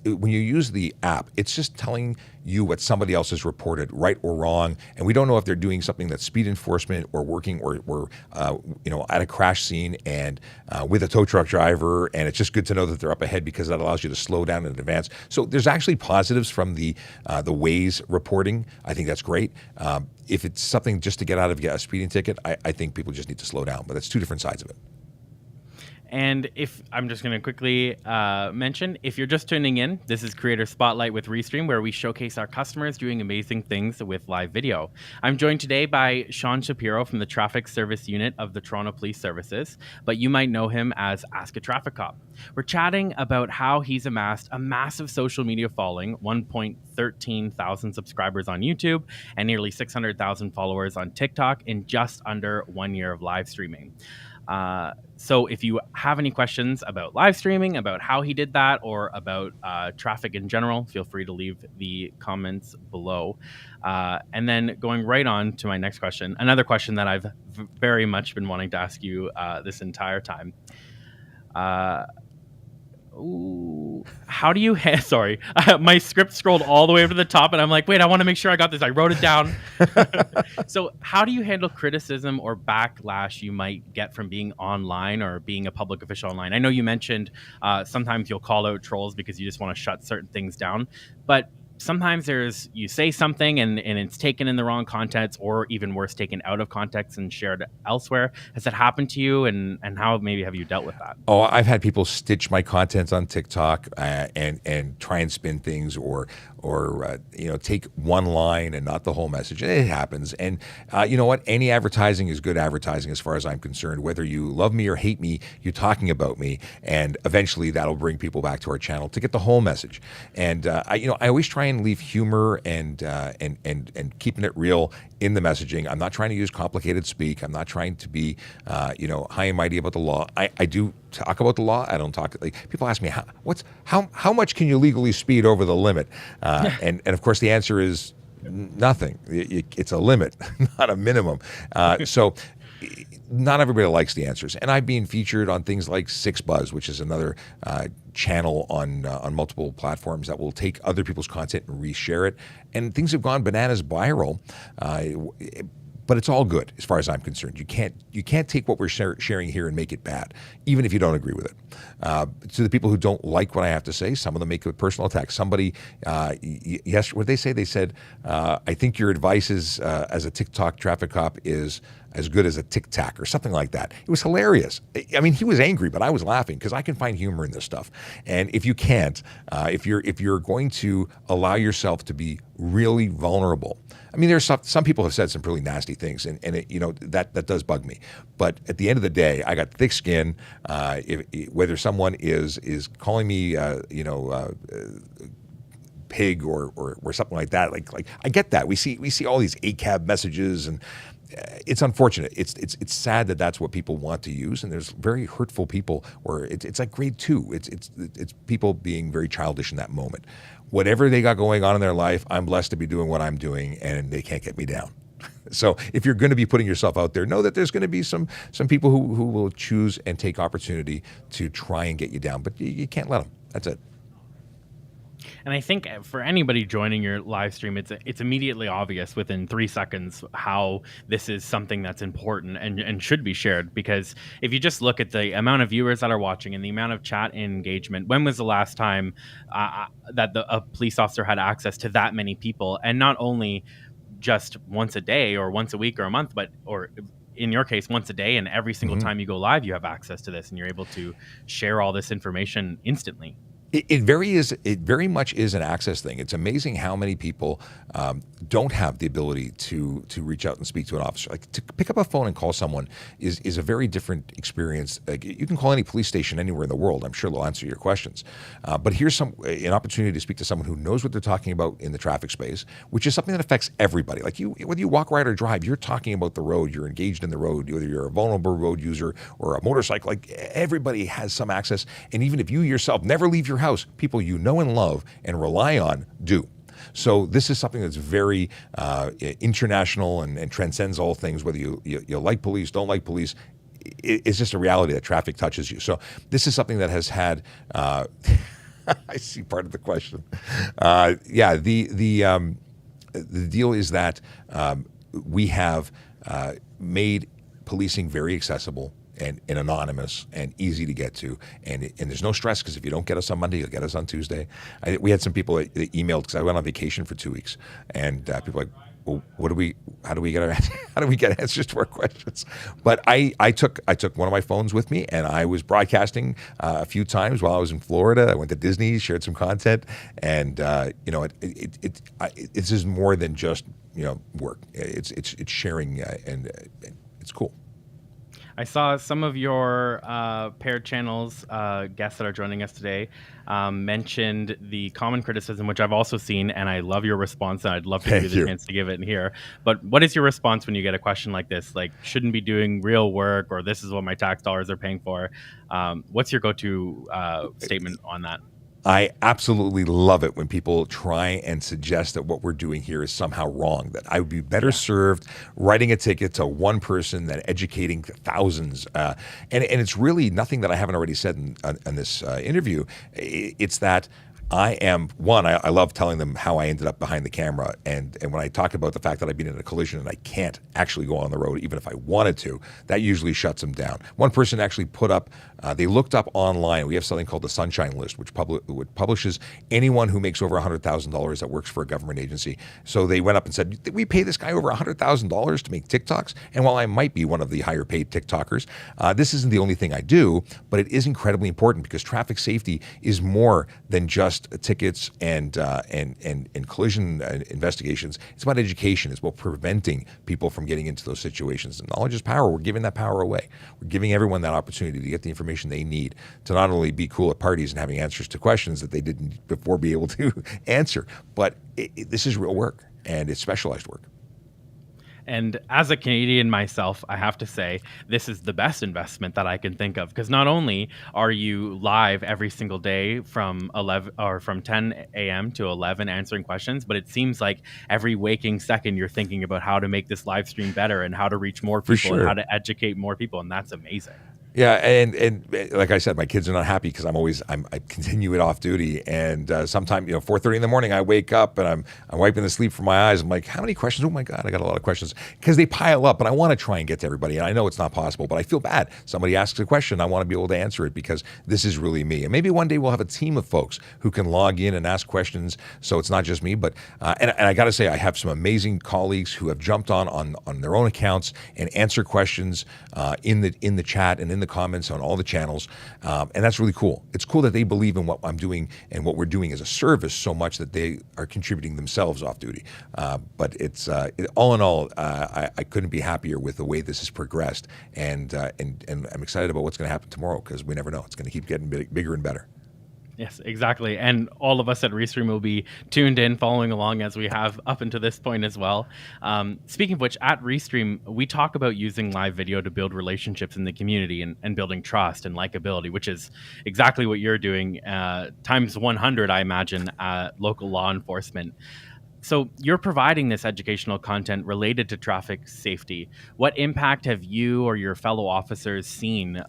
when you use the app, it's just telling you what somebody else has reported, right or wrong, and we don't know if they're doing something that's speed enforcement or working or at a crash scene and with a tow truck driver, and it's just good to know that they're up ahead because that allows you to slow down in advance. So there's actually positives from the Waze reporting. I think that's great. If it's something just to get out of a speeding ticket, I think people just need to slow down. But that's 2 different sides of it. And if I'm just going to quickly mention, if you're just tuning in, this is Creator Spotlight with Restream, where we showcase our customers doing amazing things with live video. I'm joined today by Sean Shapiro from the Traffic Service Unit of the Toronto Police Services, but you might know him as Ask a Traffic Cop. We're chatting about how he's amassed a massive social media following, 1.13 thousand subscribers on YouTube, and nearly 600,000 followers on TikTok in just under 1 year of live streaming. So if you have any questions about live streaming, about how he did that, or about traffic in general, feel free to leave the comments below. And then going right on to my next question, another question that I've very much been wanting to ask you this entire time. Uh, Ooh, how do you sorry, my script scrolled all the way over to the top and I'm like, wait, I want to make sure I got this. I wrote it down. So how do you handle criticism or backlash you might get from being online or being a public official online? I know you mentioned sometimes you'll call out trolls because you just want to shut certain things down, but sometimes you say something and it's taken in the wrong context, or even worse, taken out of context and shared elsewhere. Has that happened to you, and how maybe have you dealt with that? Oh, I've had people stitch my content on TikTok and try and spin things, or take one line and not the whole message. It happens, and you know what? Any advertising is good advertising as far as I'm concerned. Whether you love me or hate me, you're talking about me, and eventually that'll bring people back to our channel to get the whole message. And I always try and leave humor and keeping it real in the messaging. I'm not trying to use complicated speak. I'm not trying to be high and mighty about the law. I do talk about the law. I don't talk, like, people ask me how much can you legally speed over the limit, and of course the answer is nothing. It's a limit, not a minimum. So not everybody likes the answers, and I've been featured on things like Six Buzz, which is another channel on multiple platforms that will take other people's content and reshare it, and things have gone bananas viral. But it's all good as far as I'm concerned. You can't take what we're sharing here and make it bad, even if you don't agree with it. To the people who don't like what I have to say, some of them make a personal attack. Somebody, yes, what did they say? They said, I think your advice is, as a TikTok traffic cop, is as good as a Tic Tac or something like that. It was hilarious. I mean, he was angry, but I was laughing because I can find humor in this stuff. And if you can't, if you're going to allow yourself to be really vulnerable, I mean, there's some people have said some really nasty things, and that does bug me. But at the end of the day, I got thick skin. Whether someone is calling me, pig or something like that, like I get that. We see all these ACAB messages, and it's unfortunate. It's sad that that's what people want to use, and there's very hurtful people where it's like grade 2. It's people being very childish in that moment. Whatever they got going on in their life, I'm blessed to be doing what I'm doing, and they can't get me down. So if you're going to be putting yourself out there, know that there's going to be some people who will choose and take opportunity to try and get you down, but you can't let them. That's it. And I think for anybody joining your live stream, it's immediately obvious within 3 seconds how this is something that's important and should be shared. Because if you just look at the amount of viewers that are watching and the amount of chat engagement, when was the last time that a police officer had access to that many people? And not only just once a day or once a week or a month, or in your case, once a day, and every single time you go live, you have access to this and you're able to share all this information instantly. It very much is an access thing. It's amazing how many people don't have the ability to reach out and speak to an officer. Like, to pick up a phone and call someone is a very different experience. Like, you can call any police station anywhere in the world. I'm sure they'll answer your questions. But here's an opportunity to speak to someone who knows what they're talking about in the traffic space, which is something that affects everybody. Like, whether you walk, ride, or drive, you're talking about the road. You're engaged in the road. Whether you're a vulnerable road user or a motorcycle, like, everybody has some access. And even if you yourself never leave your house, people you know and love and rely on do. So this is something that's very international and transcends all things, whether you like police, don't like police. It's just a reality that traffic touches you. So this is something that has had, I see part of the question. The deal is that we have made policing very accessible and anonymous and easy to get to, and there's no stress, because if you don't get us on Monday, you'll get us on Tuesday. We had some people that emailed, because I went on vacation for 2 weeks, and people were like, well, how do we get answers to our questions? But I took one of my phones with me, and I was broadcasting a few times while I was in Florida. I went to Disney, shared some content, and this is more than just work. It's sharing, and it's cool. I saw some of your paired channels guests that are joining us today mentioned the common criticism, which I've also seen, and I love your response, and I'd love to give you the chance to give it in here. But what is your response when you get a question like this, like, shouldn't be doing real work, or this is what my tax dollars are paying for? What's your go-to statement on that? I absolutely love it when people try and suggest that what we're doing here is somehow wrong, that I would be better served writing a ticket to one person than educating thousands. And it's really nothing that I haven't already said in this interview. It's that I love telling them how I ended up behind the camera. And when I talk about the fact that I've been in a collision and I can't actually go on the road, even if I wanted to, that usually shuts them down. One person actually put up, they looked up online, we have something called the Sunshine List, which publishes anyone who makes over $100,000 that works for a government agency. So they went up and said, we pay this guy over $100,000 to make TikToks. And while I might be one of the higher paid TikTokers, this isn't the only thing I do, but it is incredibly important because traffic safety is more than just tickets and collision investigations. It's about education. It's about preventing people from getting into those situations. And knowledge is power. We're giving that power away. We're giving everyone that opportunity to get the information they need to not only be cool at parties and having answers to questions that they didn't before be able to answer, but this is real work and it's specialized work. And as a Canadian myself, I have to say this is the best investment that I can think of, because not only are you live every single day from 10 a.m. to 11 answering questions, but it seems like every waking second you're thinking about how to make this live stream better and how to reach more people and how to educate more people, and that's amazing. Yeah, and like I said, my kids are not happy because I continue it off duty, and sometime 4:30 in the morning I wake up and I'm wiping the sleep from my eyes. I'm like, how many questions? Oh my God, I got a lot of questions because they pile up, and I want to try and get to everybody, and I know it's not possible, but I feel bad. Somebody asks a question, I want to be able to answer it because this is really me. And maybe one day we'll have a team of folks who can log in and ask questions, so it's not just me. But and I got to say, I have some amazing colleagues who have jumped on their own accounts and answer questions in the chat and in the comments on all the channels, and that's really cool. It's cool that they believe in what I'm doing and what we're doing as a service so much that they are contributing themselves off duty. But it's all in all, I couldn't be happier with the way this has progressed, and I'm excited about what's going to happen tomorrow because we never know. It's going to keep getting bigger and better. Yes, exactly. And all of us at Restream will be tuned in, following along as we have up until this point as well. Speaking of which, at Restream, we talk about using live video to build relationships in the community and building trust and likability, which is exactly what you're doing times 100, I imagine, at local law enforcement. So you're providing this educational content related to traffic safety. What impact have you or your fellow officers seen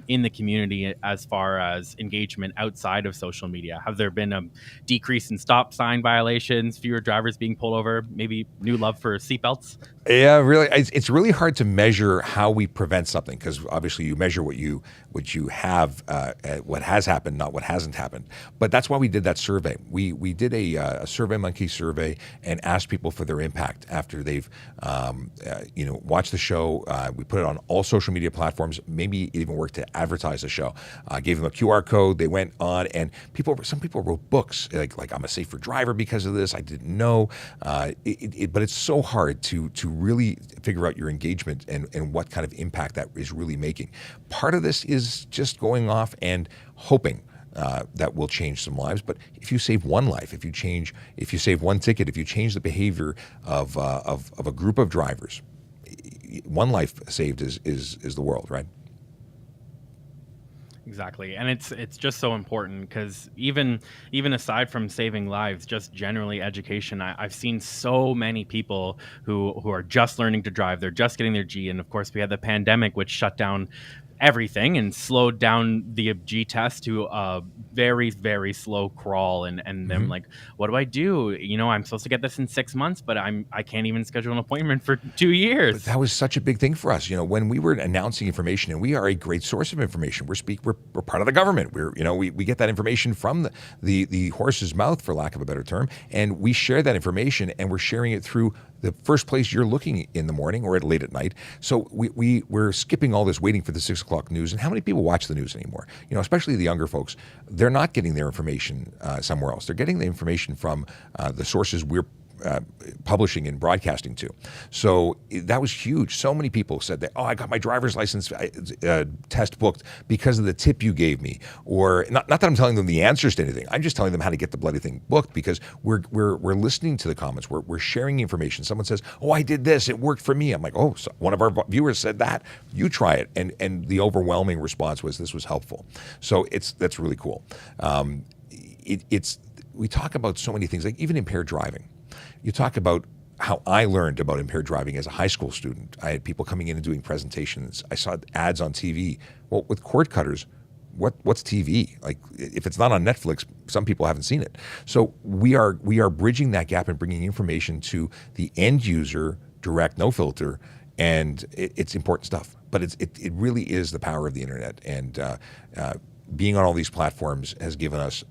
in the community as far as engagement outside of social media? Have there been a decrease in stop sign violations, fewer drivers being pulled over, maybe new love for seatbelts? Yeah, really, it's really hard to measure how we prevent something because obviously you measure what you have, what has happened, not what hasn't happened. But that's why we did that survey. We did a SurveyMonkey survey and asked people for their impact after they've watched the show. We put it on all social media platforms. Maybe it even worked to advertise the show. Gave them a QR code. They went on, and some people wrote books like I'm a safer driver because of this. I didn't know, but it's so hard to really figure out your engagement and what kind of impact that is really making. Part of this is just going off and hoping that will change some lives. But if you save one life, if you save one ticket, if you change the behavior of a group of drivers, one life saved is the world, right? Exactly. And it's just so important because even aside from saving lives, just generally education, I've seen so many people who are just learning to drive. They're just getting their G. And of course, we had the pandemic, which shut down everything and slowed down the G test to a very, very slow crawl. And them like, what do I do? I'm supposed to get this in 6 months, but I can't even schedule an appointment for 2 years. But that was such a big thing for us. When we were announcing information, and we are a great source of information. We're part of the government. We get that information from the horse's mouth, for lack of a better term, and we share that information, and we're sharing it through the first place you're looking in the morning or late at night. So we're skipping all this waiting for the 6 o'clock news. And how many people watch the news anymore? Especially the younger folks, they're not getting their information somewhere else. They're getting the information from the sources we're publishing and broadcasting to. So that was huge. So many people said that, I got my driver's license test booked because of the tip you gave me. Or not that I'm telling them the answers to anything. I'm just telling them how to get the bloody thing booked because we're listening to the comments. We're sharing information. Someone says, I did this. It worked for me. I'm like, so one of our viewers said that. You try it. And the overwhelming response was this was helpful. So that's really cool. it's we talk about so many things, like even impaired driving. You talk about how I learned about impaired driving as a high school student. I had people coming in and doing presentations. I saw ads on TV. Well, with cord cutters, what's TV? Like, if it's not on Netflix, some people haven't seen it. So we are bridging that gap and bringing information to the end user, direct, no filter, and it's important stuff. But it really is the power of the internet, and being on all these platforms has given us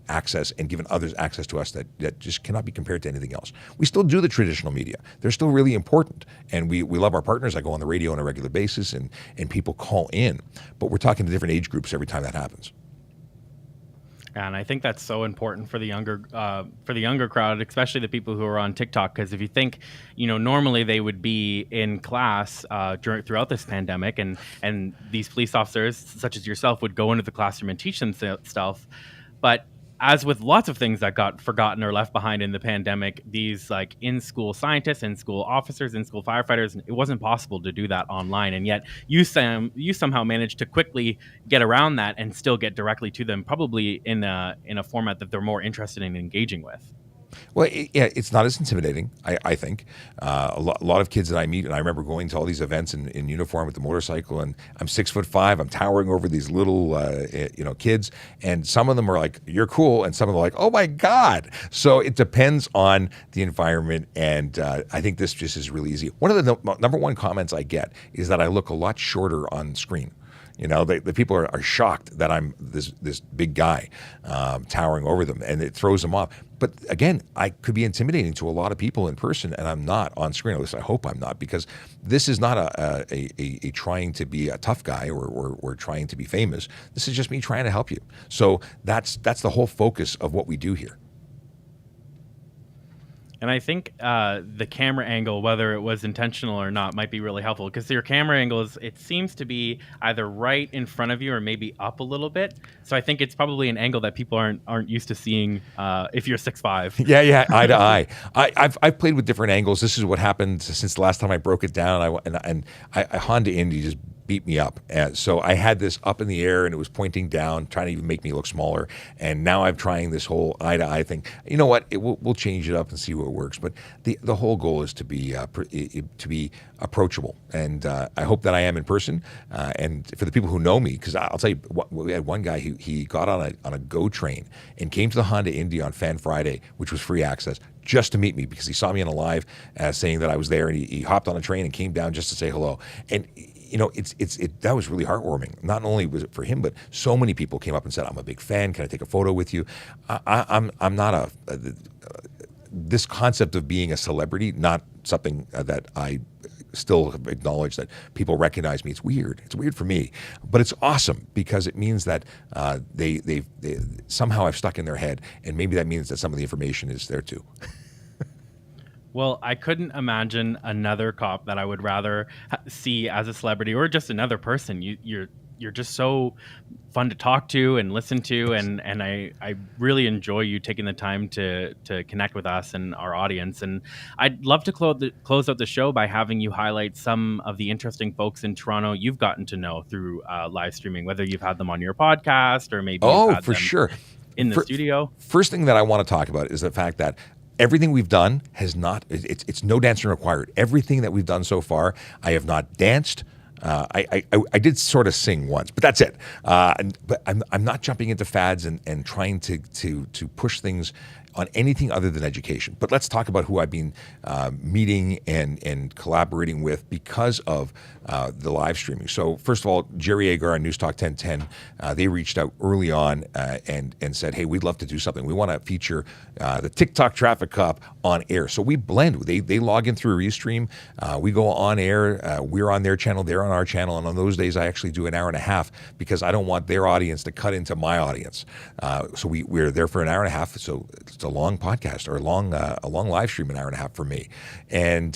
access and given others access to us that just cannot be compared to anything else. We still do the traditional media. They're still really important. And we love our partners. I go on the radio on a regular basis and people call in. But we're talking to different age groups every time that happens. And I think that's so important for the younger crowd, especially the people who are on TikTok. Because if you think, normally they would be in class throughout this pandemic, and these police officers, such as yourself, would go into the classroom and teach them stuff. But as with lots of things that got forgotten or left behind in the pandemic, these like in-school scientists, in-school officers, in-school firefighters, it wasn't possible to do that online. And yet you somehow managed to quickly get around that and still get directly to them, probably in a format that they're more interested in engaging with. Well, it's not as intimidating, I think. A lot of kids that I meet, and I remember going to all these events in uniform with the motorcycle, and I'm 6'5", I'm towering over these little, kids, and some of them are like, "You're cool," and some of them are like, "Oh my God!" So it depends on the environment, and I think this just is really easy. One of the number one comments I get is that I look a lot shorter on screen. The people are shocked that I'm this big guy towering over them, and it throws them off. But again, I could be intimidating to a lot of people in person, and I'm not on screen. At least I hope I'm not, because this is not a trying to be a tough guy or trying to be famous. This is just me trying to help you. So that's the whole focus of what we do here. And I think the camera angle, whether it was intentional or not, might be really helpful, because your camera angle it seems to be either right in front of you or maybe up a little bit. So I think it's probably an angle that people aren't used to seeing if you're 6'5". Yeah, eye to eye. I've played with different angles. This is what happened since the last time I broke it down. I Honda Indy just beat me up. So I had this up in the air and it was pointing down, trying to even make me look smaller. And now I'm trying this whole eye to eye thing. You know what? We'll change it up and see what works. But the whole goal is to be approachable. And I hope that I am in person. And for the people who know me, because I'll tell you, we had one guy who he got on a GO train and came to the Honda Indy on Fan Friday, which was free access, just to meet me because he saw me on a live saying that I was there, and he hopped on a train and came down just to say hello. And that was really heartwarming. Not only was it for him, but so many people came up and said, "I'm a big fan. Can I take a photo with you?" I'm not this concept of being a celebrity, not something that I still acknowledge that people recognize me. It's weird. It's weird for me, but it's awesome because it means that they somehow I've stuck in their head, and maybe that means that some of the information is there too. Well, I couldn't imagine another cop that I would rather see as a celebrity or just another person. You're just so fun to talk to and listen to, and I really enjoy you taking the time to connect with us and our audience. And I'd love to close out the show by having you highlight some of the interesting folks in Toronto you've gotten to know through live streaming, whether you've had them on your podcast or maybe you've had for them sure in the studio. First thing that I want to talk about is the fact that everything we've done it's no dancing required. Everything that we've done so far, I have not danced. I did sort of sing once, but that's it. But I'm not jumping into fads and trying to push things on anything other than education. But let's talk about who I've been meeting and collaborating with because of the live streaming. So first of all, Jerry Agar on News Talk 1010, they reached out early on and said, "Hey, we'd love to do something. We want to feature the TikTok traffic cop on air." So we blend. They log in through Restream. We go on air. We're on their channel. They're on our channel. And on those days, I actually do an hour and a half because I don't want their audience to cut into my audience. So we're there for an hour and a half. So it's a long podcast or a long live stream, an hour and a half for me. And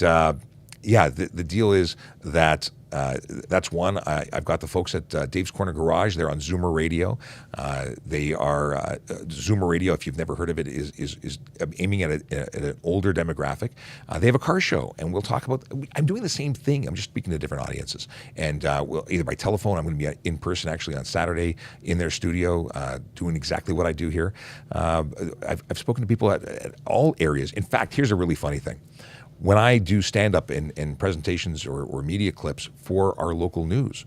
yeah, the deal is that that's one. I've got the folks at Dave's Corner Garage. They're on Zoomer Radio. They are Zoomer Radio. If you've never heard of it, is aiming at an older demographic. They have a car show, and we'll talk about. I'm doing the same thing. I'm just speaking to different audiences, and we'll either by telephone. I'm going to be in person actually on Saturday in their studio, doing exactly what I do here. I've spoken to people at all areas. In fact, here's a really funny thing. When I do stand-up and presentations or media clips for our local news,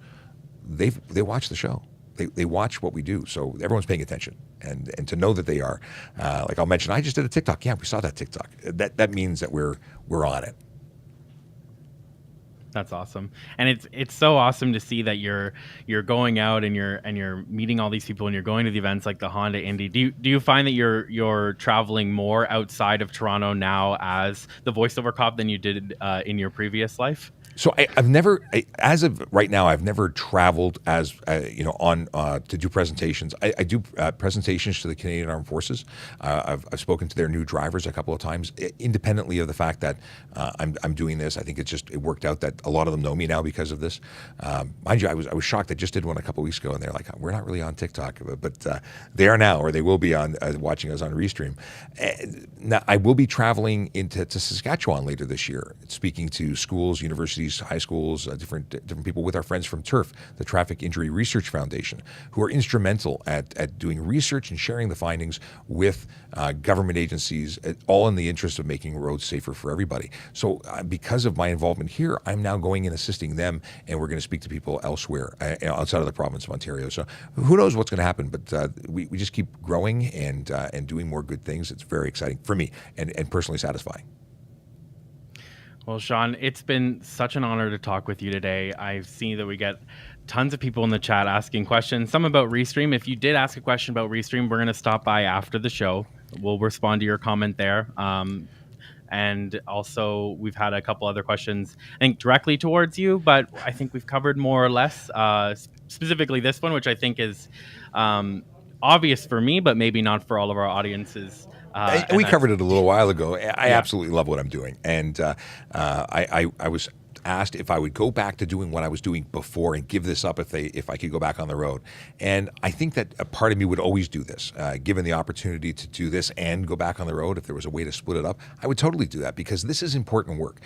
they watch the show. They watch what we do, so everyone's paying attention. And to know that they are, like I'll mention, I just did a TikTok. Yeah, we saw that TikTok. That means that we're on it. That's awesome, and it's so awesome to see that you're going out and you're meeting all these people and you're going to the events like the Honda Indy. Do you find that you're traveling more outside of Toronto now as the voiceover cop than you did in your previous life? So I've never, as of right now, I've never traveled as on to do presentations. I do presentations to the Canadian Armed Forces. I've spoken to their new drivers a couple of times, independently of the fact that I'm doing this. I think it worked out that a lot of them know me now because of this. Mind you, I was shocked. I just did one a couple of weeks ago, and they're like, "We're not really on TikTok," but they are now, or they will be on watching us on Restream. Now I will be traveling to Saskatchewan later this year, speaking to schools, universities, high schools, different people with our friends from TIRF, the Traffic Injury Research Foundation, who are instrumental at doing research and sharing the findings with government agencies, all in the interest of making roads safer for everybody. So because of my involvement here, I'm now going and assisting them, and we're going to speak to people elsewhere outside of the province of Ontario. So who knows what's going to happen, but we just keep growing and doing more good things. It's very exciting for me and personally satisfying. Well, Sean, it's been such an honor to talk with you today. I've seen that we get tons of people in the chat asking questions, some about Restream. If you did ask a question about Restream, we're going to stop by after the show. We'll respond to your comment there. And also, we've had a couple other questions, I think, directly towards you, but I think we've covered more or less, specifically this one, which I think is obvious for me, but maybe not for all of our audiences. We covered it a little while ago. I absolutely love what I'm doing. And I was asked if I would go back to doing what I was doing before and give this up if I could go back on the road. And I think that a part of me would always do this. Given the opportunity to do this and go back on the road, if there was a way to split it up, I would totally do that, because this is important work.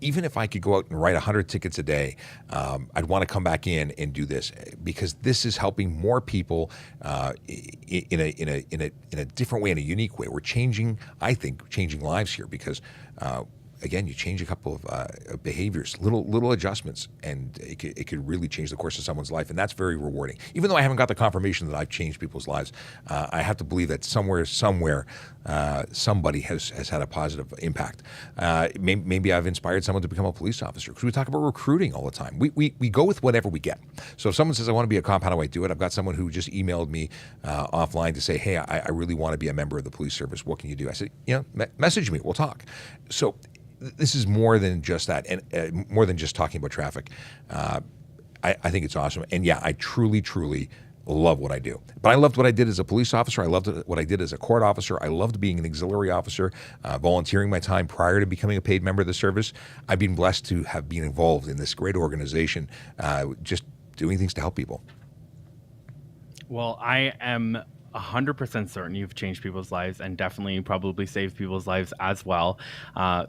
Even if I could go out and write 100 tickets a day, I'd want to come back in and do this, because this is helping more people in a different way, in a unique way. We're changing lives here, because again, you change a couple of behaviors, little adjustments, and it could really change the course of someone's life, and that's very rewarding. Even though I haven't got the confirmation that I've changed people's lives, I have to believe that somewhere, somebody has had a positive impact. Maybe I've inspired someone to become a police officer, because we talk about recruiting all the time. We go with whatever we get. So if someone says, I want to be a cop, how do I do it? I've got someone who just emailed me offline to say, hey, I really want to be a member of the police service. What can you do? I said, message me. We'll talk. So this is more than just that, and more than just talking about traffic. I think it's awesome. And yeah, I truly love what I do. But I loved what I did as a police officer. I loved what I did as a court officer. I loved being an auxiliary officer, volunteering my time prior to becoming a paid member of the service. I've been blessed to have been involved in this great organization, just doing things to help people. Well, I am 100% certain you've changed people's lives, and definitely probably saved people's lives as well.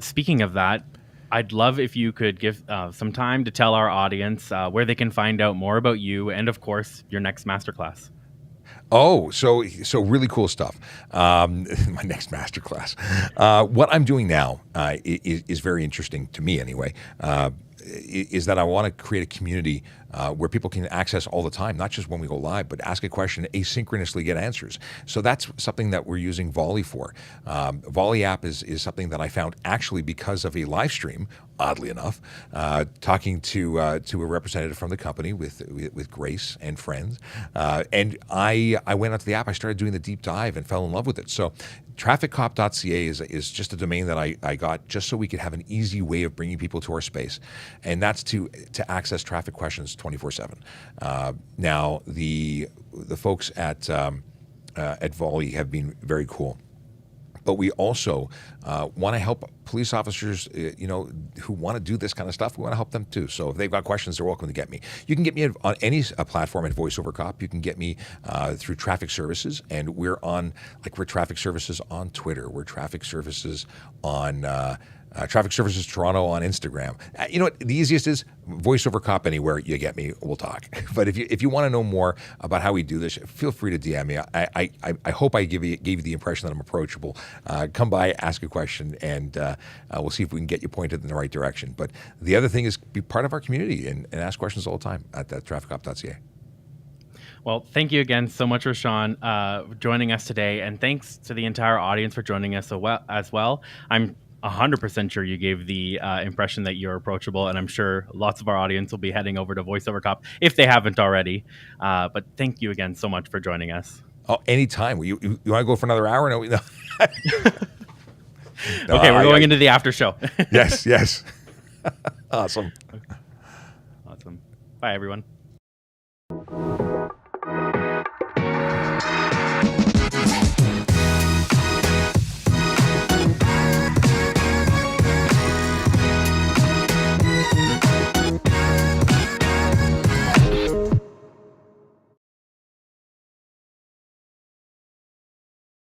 Speaking of that, I'd love if you could give some time to tell our audience where they can find out more about you and, of course, your next masterclass. Oh, so really cool stuff. My next masterclass. What I'm doing now is very interesting to me anyway. Is that I want to create a community where people can access all the time, not just when we go live, but ask a question, asynchronously get answers. So that's something that we're using Volley for. Volley app is something that I found actually because of a live stream, oddly enough, talking to a representative from the company with Grace and friends. And I went onto the app, I started doing the deep dive and fell in love with it. So trafficcop.ca is just a domain that I got just so we could have an easy way of bringing people to our space. And that's to access traffic questions 24/7. Now, the folks at Volley have been very cool. but we also want to help police officers, who want to do this kind of stuff. We want to help them too. So if they've got questions, they're welcome to get me. You can get me on any platform at VoiceOver Cop. You can get me through Traffic Services, and we're Traffic Services on Twitter. We're Traffic Services on Traffic Services Toronto on Instagram. You know what? The easiest is VoiceOver Cop anywhere you get me. We'll talk. But if you want to know more about how we do this, feel free to DM me. I hope I gave you the impression that I'm approachable. Come by, ask a question, and we'll see if we can get you pointed in the right direction. But the other thing is be part of our community and ask questions all the time at trafficcop.ca. Well, thank you again so much, Rashawn, joining us today, and thanks to the entire audience for joining us as well. I'm 100% sure you gave the impression that you're approachable, and I'm sure lots of our audience will be heading over to VoiceOver Cop if they haven't already. But thank you again so much for joining us. Oh, anytime. You want to go for another hour? No. Okay, we're going into the after show. Yes. Awesome. Awesome. Bye, everyone.